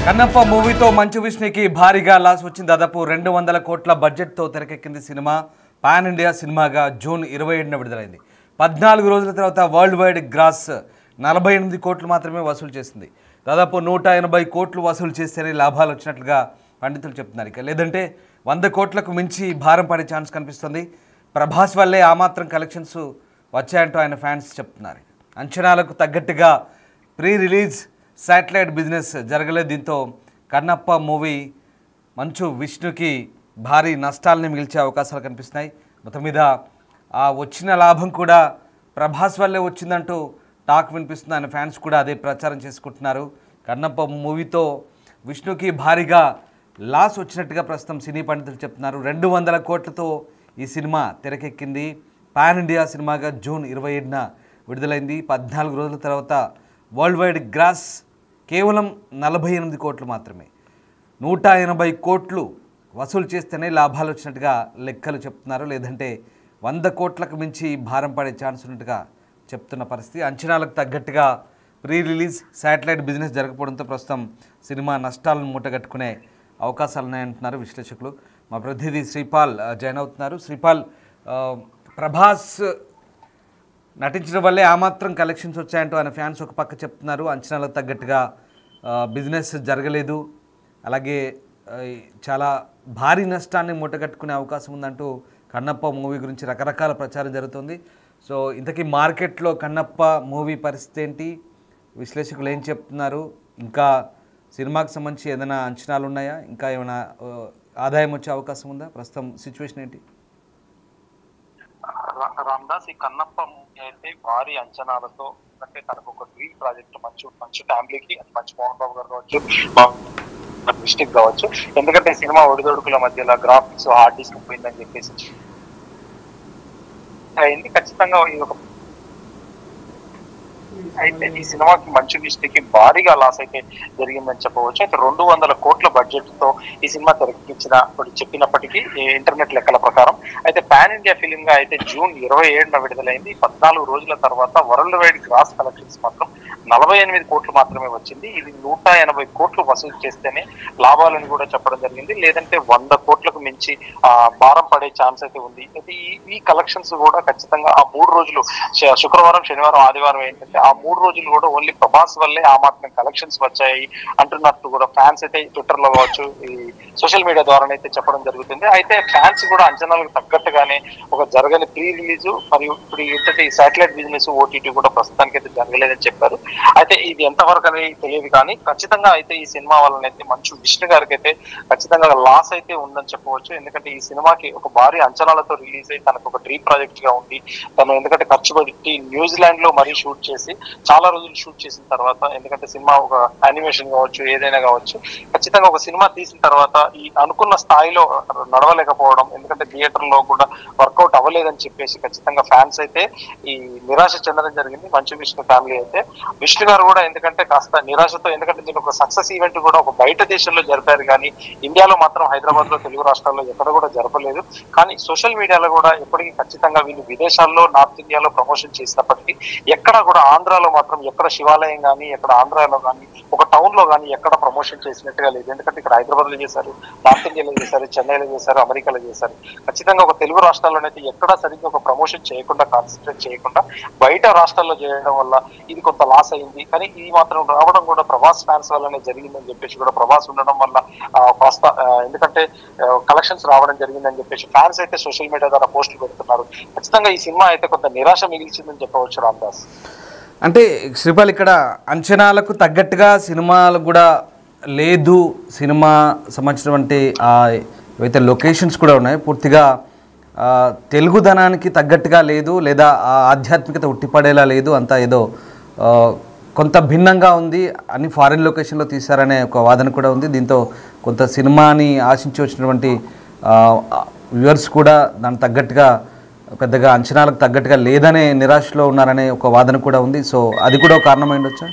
కన్నప్ప మూవీతో మంచు విష్ణుకి భారీగా లాస్ వచ్చింది. దాదాపు 200 కోట్ల బడ్జెట్తో తెరకెక్కింది సినిమా. పాన్ ఇండియా సినిమాగా జూన్ 27న విడుదలైంది. 14 రోజుల తర్వాత వరల్డ్ వైడ్ గ్రాస్ 48 కోట్లు మాత్రమే వసూలు చేసింది. దాదాపు 180 కోట్లు వసూలు చేస్తేనే లాభాలు వచ్చినట్లుగా పండితులు చెప్తున్నారు. ఇక లేదంటే 100 కోట్లకు మించి భారం పడే ఛాన్స్ కనిపిస్తుంది. ప్రభాస్ వల్లే ఆ మాత్రం కలెక్షన్స్ వచ్చాయంటూ ఆయన ఫ్యాన్స్ చెప్తున్నారు. అంచనాలకు తగ్గట్టుగా ప్రీ రిలీజ్ శాటిలైట్ బిజినెస్ జరగలేదు. దీంతో కన్నప్ప మూవీ మంచు విష్ణుకి భారీ నష్టాలని మిగిల్చే అవకాశాలు కనిపిస్తున్నాయి. మొత్తం మీద ఆ వచ్చిన లాభం కూడా ప్రభాస్ వల్లే వచ్చిందంటూ టాక్ వినిపిస్తుంది. ఆయన ఫ్యాన్స్ కూడా అదే ప్రచారం చేసుకుంటున్నారు. కన్నప్ప మూవీతో విష్ణుకి భారీగా లాస్ వచ్చినట్టుగా ప్రస్తుతం సినీ పండితులు చెప్తున్నారు. 200 కోట్లతో ఈ సినిమా తెరకెక్కింది. పాన్ ఇండియా సినిమాగా జూన్ 27న విడుదలైంది. 14 రోజుల తర్వాత వరల్డ్ వైడ్ గ్రాస్ కేవలం 48 కోట్లు మాత్రమే. 180 కోట్లు వసూలు చేస్తేనే లాభాలు వచ్చినట్టుగా లెక్కలు చెప్తున్నారు. లేదంటే 100 కోట్లకు మించి భారం పడే ఛాన్స్ ఉన్నట్టుగా చెప్తున్న పరిస్థితి. అంచనాలకు తగ్గట్టుగా ప్రీ రిలీజ్ శాటిలైట్ బిజినెస్ జరగకపోవడంతో ప్రస్తుతం సినిమా నష్టాలను మూటగట్టుకునే అవకాశాలు ఉన్నాయంటున్నారు విశ్లేషకులు. మా ప్రతినిధి శ్రీపాల్ జాయిన్ అవుతున్నారు. శ్రీపాల్, ప్రభాస్ నటించడం వల్లే ఆ మాత్రం కలెక్షన్స్ వచ్చాయంటూ ఆయన ఫ్యాన్స్ ఒక పక్క చెప్తున్నారు. అంచనాలకు తగ్గట్టుగా బిజినెస్ జరగలేదు, అలాగే చాలా భారీ నష్టాన్ని మూటగట్టుకునే అవకాశం ఉందంటూ కన్నప్ప మూవీ గురించి రకరకాల ప్రచారం జరుగుతుంది. సో ఇంతకీ మార్కెట్లో కన్నప్ప మూవీ పరిస్థితి ఏంటి, విశ్లేషకులు ఏం చెప్తున్నారు, ఇంకా సినిమాకి సంబంధించి ఏదైనా అంచనాలు ఉన్నాయా, ఇంకా ఏమైనా ఆదాయం వచ్చే అవకాశం ఉందా, ప్రస్తుతం సిచ్యువేషన్ ఏంటి? రామ్దాస్, ఈ కన్నప్ప మూవీ అయితే భారీ అంచనాలతో, అంటే తనకు ఒక డ్రీమ్ ప్రాజెక్ట్, మంచి ఫ్యామిలీకి, మంచి మోహన్ బాబు గారు కావచ్చు, డిస్ట్రిక్ట్ కావచ్చు. ఎందుకంటే సినిమా ఒడిదొడుకుల మధ్యలో గ్రాఫిక్స్ హార్డ్ డిస్క్ పోయిందని చెప్పేసి అయింది. ఖచ్చితంగా ఇది ఒక అయితే ఈ సినిమాకి మంచు విష్ణుకి భారీగా లాస్ అయితే జరిగిందని చెప్పవచ్చు. అయితే 200 కోట్ల బడ్జెట్ తో ఈ సినిమా తెరకెక్కించిన చెప్పినప్పటికీ ఇంటర్నెట్ లెక్కల ప్రకారం అయితే పాన్ ఇండియా ఫిలిం గా అయితే జూన్ 27న విడుదలైంది. 14 రోజుల తర్వాత వరల్డ్ వైడ్ గ్రాస్ కలెక్షన్స్ మాత్రం 48 కోట్లు మాత్రమే వచ్చింది. ఇది 180 కోట్లు వసూలు చేస్తేనే లాభాలని కూడా చెప్పడం జరిగింది. లేదంటే 100 కోట్లకు మించి భారం పడే ఛాన్స్ అయితే ఉంది. అయితే ఈ కలెక్షన్స్ కూడా ఖచ్చితంగా ఆ 3 రోజులు, శుక్రవారం, శనివారం, ఆదివారం ఏంటంటే ఆ 3 రోజులు కూడా ఓన్లీ ప్రభాస్ వల్లే ఆ మాత్రం కలెక్షన్స్ వచ్చాయి అంటున్నట్టు కూడా ఫ్యాన్స్ అయితే ట్విట్టర్ లో కావచ్చు, ఈ సోషల్ మీడియా ద్వారానైతే చెప్పడం జరుగుతుంది. అయితే ఫ్యాన్స్ కూడా అంచనాలకు తగ్గట్టుగానే ఒక జరగని ప్రీ రిలీజ్ మరియు ఇప్పుడు ఏంటంటే ఈ శాటిలైట్ బిజినెస్ ఓటీటీ కూడా ప్రస్తుతానికి అయితే జరగలేదని చెప్పారు. అయితే ఇది ఎంతవరకు అనేది తెలియదు, కానీ ఖచ్చితంగా అయితే ఈ సినిమా వల్లనైతే మంచు విష్ణు గారికి అయితే ఖచ్చితంగా లాస్ అయితే ఉందని చెప్పవచ్చు. ఎందుకంటే ఈ సినిమాకి ఒక భారీ అంచనాలతో రిలీజ్ అయ్యి తనకు ఒక డ్రీమ్ ప్రాజెక్ట్ గా ఉంది. తను ఎందుకంటే ఖర్చు పెట్టి న్యూజిలాండ్ లో మరీ షూట్ చేసి చాలా రోజులు షూట్ చేసిన తర్వాత, ఎందుకంటే సినిమా ఒక యానిమేషన్ కావచ్చు, ఏదైనా కావచ్చు, ఖచ్చితంగా ఒక సినిమా తీసిన తర్వాత ఈ అనుకున్న స్థాయిలో నడవలేకపోవడం, ఎందుకంటే థియేటర్ లో కూడా వర్కౌట్ అవ్వలేదని చెప్పేసి ఖచ్చితంగా ఫ్యాన్స్ అయితే ఈ నిరాశ చెందడం జరిగింది. మంచు విష్ణు ఫ్యామిలీ అయితే, విష్ణు గారు కూడా ఎందుకంటే కాస్త నిరాశతో, ఎందుకంటే దీని ఒక సక్సెస్ ఈవెంట్ కూడా ఒక బయట దేశంలో జరిపారు, కానీ ఇండియాలో మాత్రం హైదరాబాద్ లో, తెలుగు రాష్ట్రాల్లో ఎక్కడ కూడా జరపలేదు. కానీ సోషల్ మీడియాలో కూడా ఎప్పటికీ ఖచ్చితంగా వీళ్ళు విదేశాల్లో, నార్త్ ఇండియాలో ప్రమోషన్ చేసినప్పటికీ ఎక్కడ కూడా ఆంధ్రాలో మాత్రం ఎక్కడ శివాలయం కానీ, ఎక్కడ ఆంధ్రాలో కానీ, ఒక టౌన్ లో కానీ ఎక్కడ ప్రమోషన్ చేసినట్టుగా లేదు. ఎందుకంటే ఇక్కడ హైదరాబాద్ లో చేశారు, నార్త్ ఇండియాలో చేశారు, చెన్నైలో చేశారు, అమెరికాలో చేశారు. ఖచ్చితంగా ఒక తెలుగు రాష్ట్రాల్లోనైతే ఎక్కడా సరిగ్గా ఒక ప్రమోషన్ చేయకుండా, కాన్సన్ట్రేట్ చేయకుండా బయట రాష్ట్రాల్లో చేయడం వల్ల ఇది కొంత లాస్ అయింది. కానీ ఇది మాత్రం రావడం కూడా ప్రభాస్ ఫ్యాన్స్ వల్లనే జరిగిందని చెప్పేసి కూడా, ప్రభాస్ ఉండడం వల్ల కాస్త ఎందుకంటే కలెక్షన్స్ రావడం జరిగిందని చెప్పేసి ఫ్యాన్స్ అయితే సోషల్ మీడియా ద్వారా పోస్టులు పెడుతున్నారు. ఖచ్చితంగా ఈ సినిమా అయితే కొంత నిరాశ మిగిల్చిందని చెప్పవచ్చు రామ్దాస్. అంటే శ్రీపాల్, ఇక్కడ అంచనాలకు తగ్గట్టుగా సినిమాలు కూడా లేదు, సినిమా సంబంధించినటువంటి ఏవైతే లొకేషన్స్ కూడా ఉన్నాయి పూర్తిగా తెలుగుదనానికి తగ్గట్టుగా లేదు, లేదా ఆధ్యాత్మికత ఉట్టిపడేలా లేదు, అంతా ఏదో కొంత భిన్నంగా ఉంది అని ఫారిన్ లొకేషన్లో తీశారనే ఒక వాదన కూడా ఉంది. దీంతో కొంత సినిమాని ఆశించి వచ్చినటువంటి వ్యూవర్స్ కూడా దానికి తగ్గట్టుగా పెద్దగా అంచనాలకు తగ్గట్టుగా లేదనే నిరాశలో ఉన్నారనే ఒక వాదన కూడా ఉంది. సో అది కూడా ఒక కారణమై ఉండొచ్చా?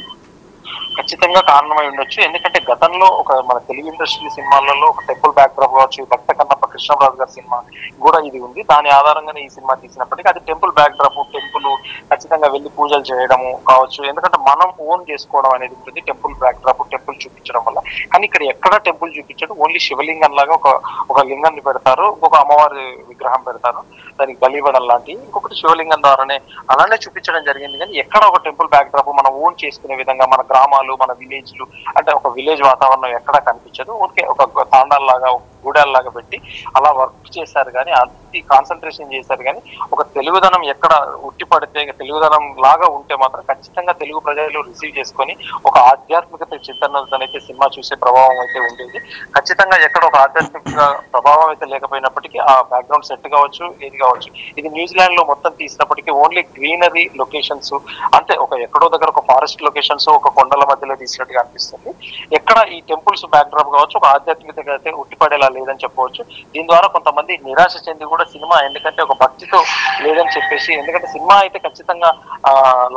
ఖచ్చితంగా కారణమై ఉండొచ్చు. ఎందుకంటే గతంలో ఒక మన తెలుగు ఇండస్ట్రీ సినిమాలలో ఒక టెంపుల్ బ్యాక్ డ్రాప్ కావచ్చు, భక్త కన్నప్ప కృష్ణరాజు గారి సినిమా కూడా ఇది ఉంది. దాని ఆధారంగానే ఈ సినిమా తీసినప్పటికీ అది టెంపుల్ బ్యాక్ డ్రాప్, టెంపుల్ ఖచ్చితంగా వెళ్ళి పూజలు చేయడము కావచ్చు. ఎందుకంటే మనం ఓన్ చేసుకోవడం అనేది ఉంటుంది టెంపుల్ బ్యాక్ డ్రాప్, టెంపుల్ చూపించడం వల్ల. కానీ ఇక్కడ ఎక్కడ టెంపుల్ చూపించడం, ఓన్లీ శివలింగం లాగా ఒక లింగాన్ని పెడతారు, ఇంకొక అమ్మవారి విగ్రహం పెడతారు, దానికి బలివ్వడం లాంటి, ఇంకొకటి శివలింగం ద్వారానే అలానే చూపించడం జరిగింది. కానీ ఎక్కడ ఒక టెంపుల్ బ్యాక్ డ్రాప్ మనం ఓన్ చేసుకునే విధంగా మన గ్రామాలు, మన విలేజ్లు అంటే ఒక విలేజ్ వాతావరణం ఎక్కడా కనిపించదు. ఓకే, ఒక తాండాల్లాగా, ఒక గూడాల్లాగా పెట్టి అలా వర్క్ చేశారు. కానీ అతి కాన్సన్ట్రేషన్ చేశారు. కానీ ఒక తెలుగుదనం ఎక్కడ ఉట్టి పడితే, తెలుగుదనం లాగా ఉంటే మాత్రం ఖచ్చితంగా తెలుగు ప్రజలు రిసీవ్ చేసుకొని ఒక ఆధ్యాత్మికత చింతనతోనైతే సినిమా చూసే ప్రభావం అయితే ఉండేది. ఖచ్చితంగా ఎక్కడ ఒక ఆధ్యాత్మిక ప్రభావం అయితే లేకపోయినప్పటికీ ఆ బ్యాక్గ్రౌండ్ సెట్ కావచ్చు, ఏది కావచ్చు, ఇది న్యూజిలాండ్ లో మొత్తం తీసినప్పటికీ ఓన్లీ గ్రీనరీ లొకేషన్స్, అంటే ఒక ఎక్కడో దగ్గర ఒక ఫారెస్ట్ లొకేషన్స్, ఒక కొండల మధ్యలో తీసినట్టుగా అనిపిస్తుంది. ఎక్కడ ఈ టెంపుల్స్ బ్యాక్ డ్రాప్ కావచ్చు, ఒక ఆధ్యాత్మికత అయితే ఉట్టిపడేలా లేదని చెప్పవచ్చు. దీని ద్వారా కొంతమంది నిరాశ చెంది కూడా సినిమా ఎందుకంటే ఒక భక్తితో లేదని చెప్పేసి, ఎందుకంటే సినిమా అయితే ఖచ్చితంగా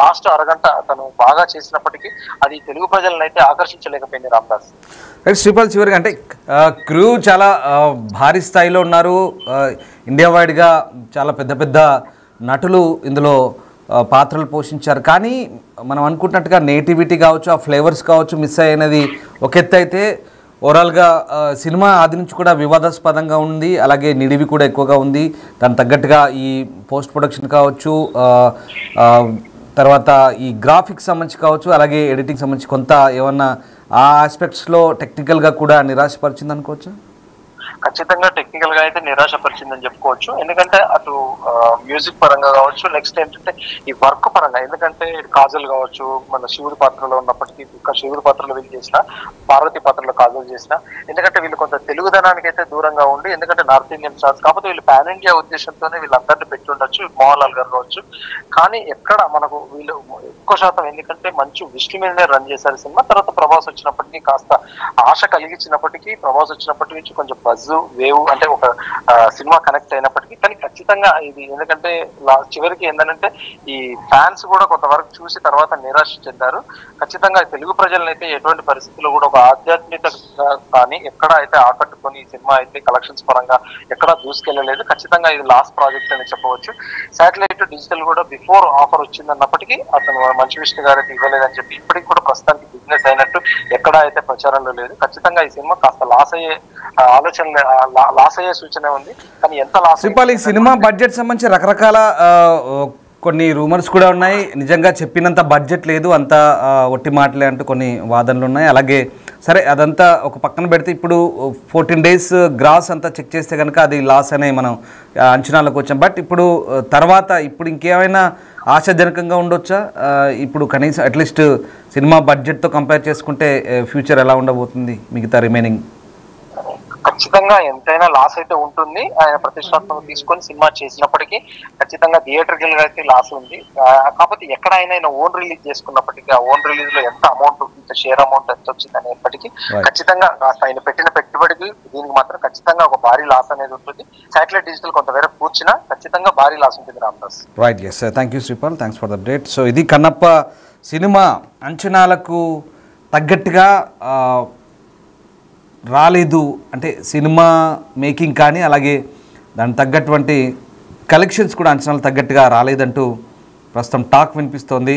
లాస్ట్ అరగంట తను బాగా చేసినప్పటికీ అది తెలుగు ప్రజలను అయితే ఆకర్షించలేకపోయింది రామదాస్. శ్రీపాల్, చివరిగా అంటే క్రూ చాలా భారీ స్థాయిలో ఉన్నారు. ఇండియా వైడ్గా చాలా పెద్ద పెద్ద నటులు ఇందులో పాత్రలు పోషించారు. కానీ మనం అనుకుంటున్నట్టుగా నేటివిటీ కావచ్చు, ఆ ఫ్లేవర్స్ కావచ్చు మిస్ అయినది ఒక ఎత్తు అయితే, ఓవరాల్గా సినిమా ఆది నుంచి కూడా వివాదాస్పదంగా ఉంది. అలాగే నిడివి కూడా ఎక్కువగా ఉంది. దానికి తగ్గట్టుగా ఈ పోస్ట్ ప్రొడక్షన్ కావచ్చు, తర్వాత ఈ గ్రాఫిక్స్ సంబంధించి కావచ్చు, అలాగే ఎడిటింగ్ సంబంధించి కొంత ఏమన్నా ఆ ఆస్పెక్ట్స్లో టెక్నికల్గా కూడా నిరాశపరిచింది అనుకోవచ్చు. ఖచ్చితంగా టెక్నికల్ గా అయితే నిరాశపరిచిందని చెప్పుకోవచ్చు. ఎందుకంటే అటు మ్యూజిక్ పరంగా కావచ్చు, నెక్స్ట్ ఏంటంటే ఈ వర్క్ పరంగా, ఎందుకంటే కాజల్ కావచ్చు మన శివుడి పాత్రలో ఉన్నప్పటికీ, శివుడి పాత్రలో వీళ్ళు చేసిన, పార్వతి పాత్రలో కాజల్ చేసిన, ఎందుకంటే వీళ్ళు కొంత తెలుగుదనానికి అయితే దూరంగా ఉండి, ఎందుకంటే నార్త్ ఇండియన్ స్టార్స్ కాకపోతే వీళ్ళు పాన్ ఇండియా ఉద్దేశంతోనే వీళ్ళందరినీ పెట్టి ఉండొచ్చు, మోహన్ లాల్ గారు కావచ్చు. కానీ ఎక్కడ మనకు వీళ్ళు ఎక్కువ శాతం ఎందుకంటే మంచి విష్ణు మీదనే రన్ చేశారు సినిమా. తర్వాత ప్రభాస్ వచ్చినప్పటికీ కాస్త ఆశ కలిగించినప్పటికీ, ప్రభాస్ వచ్చినప్పటి నుంచి కొంచెం బజ్ వేవ్ అంటే ఒక సినిమా కనెక్ట్ అయినప్పటికీ, కానీ ఖచ్చితంగా ఇది ఎందుకంటే చివరికి ఏంటంటే ఈ ఫ్యాన్స్ కూడా కొంతవరకు చూసి తర్వాత నిరాశ చెందారు. ఖచ్చితంగా తెలుగు ప్రజలను అయితే ఎటువంటి పరిస్థితుల్లో కూడా ఒక ఆధ్యాత్మిక కానీ ఎక్కడ అయితే ఆకట్టుకొని ఈ సినిమా అయితే కలెక్షన్స్ పరంగా ఎక్కడా దూసుకెళ్ళలేదు. ఖచ్చితంగా ఇది లాస్ట్ ప్రాజెక్ట్ అని చెప్పవచ్చు. శాటిలైట్ డిజిటల్ కూడా బిఫోర్ ఆఫర్ వచ్చిందన్నప్పటికీ అతను మంచు విష్ణు గారు అయితే ఇవ్వలేదని చెప్పి ఇప్పటికి కూడా ప్రస్తుతానికి బిజినెస్ అయినట్టు ఎక్కడా అయితే ప్రచారంలో లేదు. ఖచ్చితంగా ఈ సినిమా కాస్త లాస్ అయ్యే ఆలోచన, లాస్ అయ్యే సూచన ఉంది. కానీ ఎంత లాస్, ఈ సినిమా బడ్జెట్ సంబంధించి రకరకాల కొన్ని రూమర్స్ కూడా ఉన్నాయి. నిజంగా చెప్పినంత బడ్జెట్ లేదు, అంత ఒట్టి మాటలే అంటూ కొన్ని వాదనలు ఉన్నాయి. అలాగే సరే అదంతా ఒక పక్కన పెడితే ఇప్పుడు 14 days గ్రాస్ అంతా చెక్ చేస్తే కనుక అది లాస్ అనే మనం అంచనాలకు వచ్చాం. బట్ ఇప్పుడు తర్వాత ఇప్పుడు ఇంకేమైనా ఆశాజనకంగా ఉండొచ్చా? ఇప్పుడు కనీసం అట్లీస్ట్ సినిమా బడ్జెట్తో కంపేర్ చేసుకుంటే ఫ్యూచర్ ఎలా ఉండబోతుంది మిగతా రిమైనింగ్? ఖచ్చితంగా ఎంతైనా లాస్ అయితే ఉంటుంది. ఆయన ప్రతిష్టాత్మక తీసుకొని సినిమా చేసినప్పటికీ ఖచ్చితంగా థియేటర్కల్ గా అయితే లాస్ ఉంది. కాకపోతే ఎక్కడ ఆయన ఓన్ రిలీజ్ చేసుకున్నప్పటికీ ఆ ఓన్ రిలీజ్ లో ఎంత అమౌంట్, ఇంత షేర్ అమౌంట్ ఎంత వచ్చింది అనేప్పటికీ ఖచ్చితంగా ఆయన పెట్టిన పెట్టుబడికి దీనికి మాత్రం ఖచ్చితంగా ఒక భారీ లాస్ అనేది ఉంటుంది. శాటిలైట్ డిజిటల్ కొంత వేరే కూర్చున్నా ఖచ్చితంగా భారీ లాస్ ఉంటుంది Ramadas. Right, yes, thank you Sripal, thanks for the update. So ఇది కన్నప్ప సినిమా అంచనాలకు తగ్గట్టుగా రాలేదు, అంటే సినిమా మేకింగ్ కానీ అలాగే దానికి తగ్గటువంటి కలెక్షన్స్ కూడా అంచనాలు తగ్గట్టుగా రాలేదంటూ ప్రస్తుతం టాక్ వినిపిస్తోంది.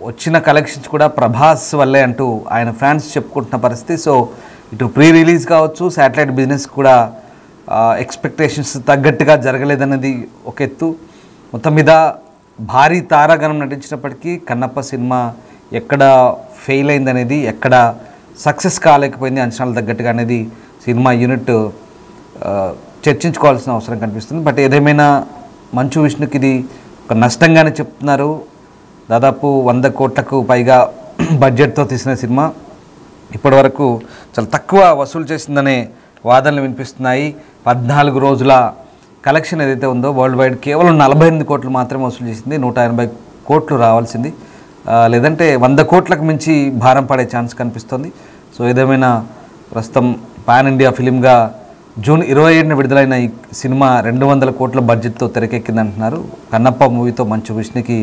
వచ్చిన కలెక్షన్స్ కూడా ప్రభాస్ వల్లే అంటూ ఆయన ఫ్యాన్స్ చెప్పుకుంటున్న పరిస్థితి. సో ఇటు ప్రీ రిలీజ్ కావచ్చు, శాటిలైట్ బిజినెస్ కూడా ఎక్స్పెక్టేషన్స్ తగ్గట్టుగా జరగలేదన్నది ఒక ఎత్తు. మొత్తం మీద భారీ తారాగణం నటించినప్పటికీ కన్నప్ప సినిమా ఎక్కడ ఫెయిల్ అయిందనేది, ఎక్కడ సక్సెస్ కాలేకపోయింది అంచనాలు తగ్గట్టుగా అనేది సినిమా యూనిట్ చర్చించుకోవాల్సిన అవసరం కనిపిస్తుంది. బట్ ఏదేమైనా మంచు విష్ణుకి ఇది ఒక నష్టంగానే చెప్తున్నారు. దాదాపు 100 కోట్లకు పైగా బడ్జెట్తో తీసిన సినిమా ఇప్పటివరకు చాలా తక్కువ వసూలు చేసిందనే వాదనలు వినిపిస్తున్నాయి. 14 రోజుల కలెక్షన్ ఏదైతే ఉందో వరల్డ్ వైడ్ కేవలం 48 కోట్లు మాత్రమే వసూలు చేసింది. 180 కోట్లు రావాల్సింది, లేదంటే 100 కోట్లకు మించి భారం పడే ఛాన్స్ కనిపిస్తుంది. సో ఏదేమైనా ప్రస్తుతం పాన్ ఇండియా ఫిలింగా జూన్ 27న విడుదలైన ఈ సినిమా 200 కోట్ల బడ్జెట్తో తెరకెక్కిందంటున్నారు. కన్నప్ప మూవీతో మంచు విష్ణుకి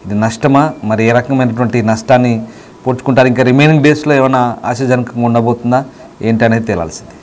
ఇది నష్టమా, మరి ఏ రకమైనటువంటి నష్టాన్ని పూడ్చుకుంటారు. ఇంకా రిమైనింగ్ డేస్లో ఏమైనా ఆశాజనకంగా ఉండబోతుందా ఏంటి అనేది తేలాల్సింది.